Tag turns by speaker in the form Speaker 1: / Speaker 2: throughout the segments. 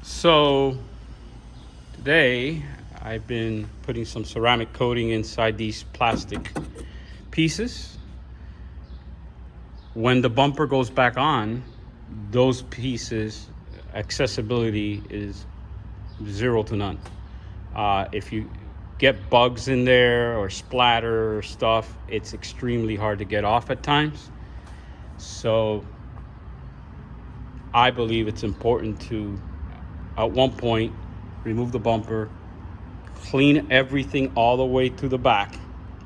Speaker 1: So today I've been putting some ceramic coating inside these plastic pieces. When the bumper goes back on, those pieces accessibility is 0 to none. If you get bugs in there or splatter or stuff, it's extremely hard to get off at times. So I believe it's important to, at one point, remove the bumper, clean everything all the way to the back,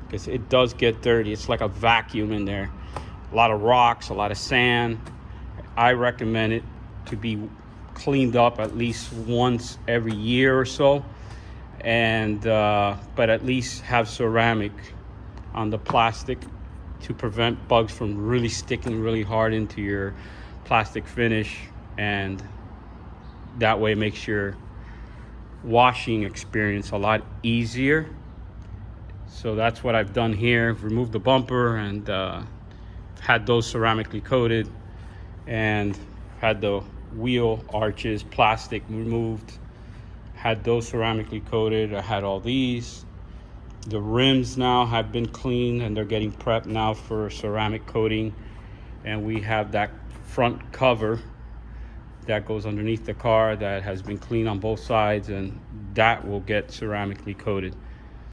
Speaker 1: because it does get dirty. It's like a vacuum in there. A lot of rocks, a lot of sand. I recommend it to be cleaned up at least once every year or so, and but at least have ceramic on the plastic to prevent bugs from really sticking really hard into your plastic finish, and that way makes your washing experience a lot easier. So that's what I've done here. Removed the bumper and had those ceramically coated, and had the wheel arches plastic removed, had those ceramically coated. I had all these. The rims now have been cleaned and they're getting prepped now for ceramic coating, and we have that front cover that goes underneath the car that has been cleaned on both sides, and that will get ceramically coated.